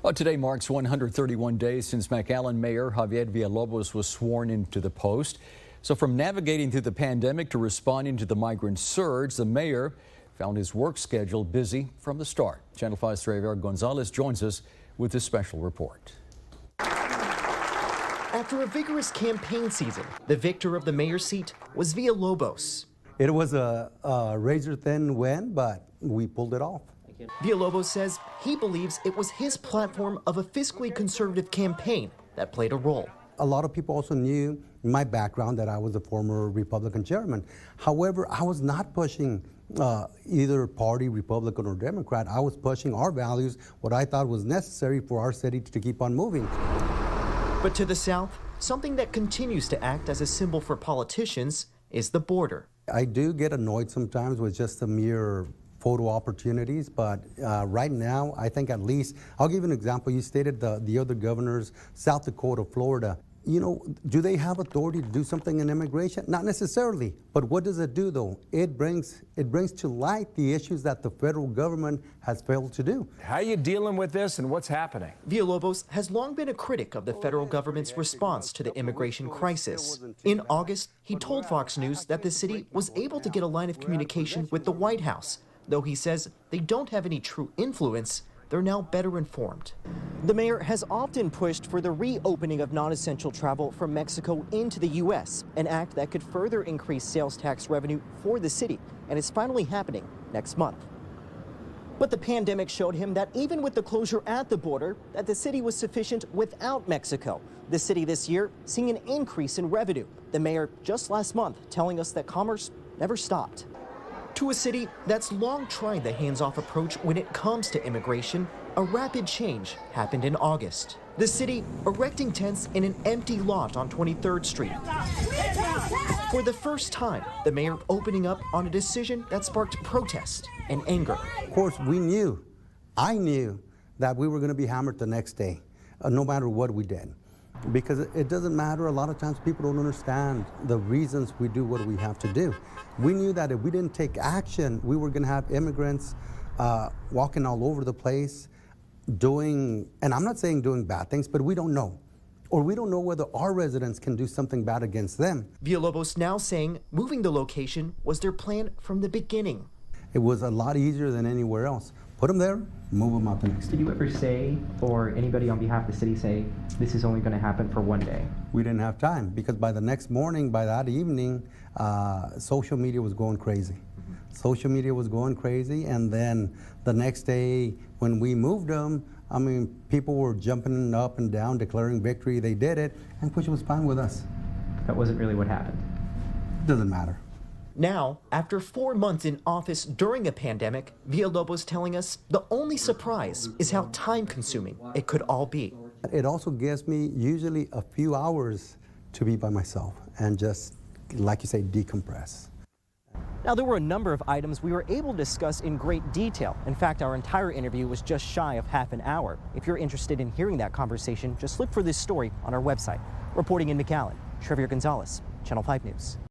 Well, today marks 131 days since McAllen Mayor Javier Villalobos was sworn into the post. So from navigating through the pandemic to responding to the migrant surge, the mayor found his work schedule busy from the start. Channel 5's Javier Gonzalez joins us with this special report. After a vigorous campaign season, the victor of the mayor's seat was Villalobos. It was a razor-thin win, but we pulled it off. Villalobos says he believes it was his platform of a fiscally conservative campaign that played a role. A lot of people also knew my background, that I was a former Republican chairman. However, I was not pushing either party, Republican or Democrat. I was pushing our values, what I thought was necessary for our city to keep on moving. But to the south, something that continues to act as a symbol for politicians is the border. I do get annoyed sometimes with just the mere photo opportunities, but right now, I think at least, I'll give you an example. You stated the other governors, South Dakota, Florida. You know, do they have authority to do something in immigration? Not necessarily, but what does it do though? It brings to light the issues that the federal government has failed to do. How are you dealing with this and what's happening? Villalobos has long been a critic of the federal government's response to the immigration crisis. In August, he told Fox News that the city was able to get a line of communication with the White House. Though he says they don't have any true influence, they're now better informed. The mayor has often pushed for the reopening of non-essential travel from Mexico into the U.S., an act that could further increase sales tax revenue for the city, and is finally happening next month. But the pandemic showed him that even with the closure at the border, that the city was sufficient without Mexico. The city this year seeing an increase in revenue. The mayor just last month telling us that commerce never stopped. To a city that's long tried the hands-off approach when it comes to immigration, a rapid change happened in August. The city erecting tents in an empty lot on 23rd Street. For the first time, the mayor opening up on a decision that sparked protest and anger. Of course, I knew that we were going to be hammered the next day, no matter what we did. Because it doesn't matter, a lot of times people don't understand the reasons we do what we have to do. We knew that if we didn't take action, we were going to have immigrants walking all over the place, and I'm not saying doing bad things, but we don't know. Or we don't know whether our residents can do something bad against them. Villalobos now saying moving the location was their plan from the beginning. It was a lot easier than anywhere else. Put them there, move them out the next day. Did you ever say, or anybody on behalf of the city say, this is only going to happen for one day? We didn't have time, because by the next morning, by that evening, social media was going crazy. Social media was going crazy, and then the next day when we moved them, I mean, people were jumping up and down, declaring victory. They did it, and which was fine with us. That wasn't really what happened. Doesn't matter. Now, after 4 months in office during a pandemic, Villalobos telling us the only surprise is how time-consuming it could all be. It also gives me usually a few hours to be by myself and just, like you say, decompress. Now, there were a number of items we were able to discuss in great detail. In fact, our entire interview was just shy of half an hour. If you're interested in hearing that conversation, just look for this story on our website. Reporting in McAllen, Javier Gonzalez, Channel 5 News.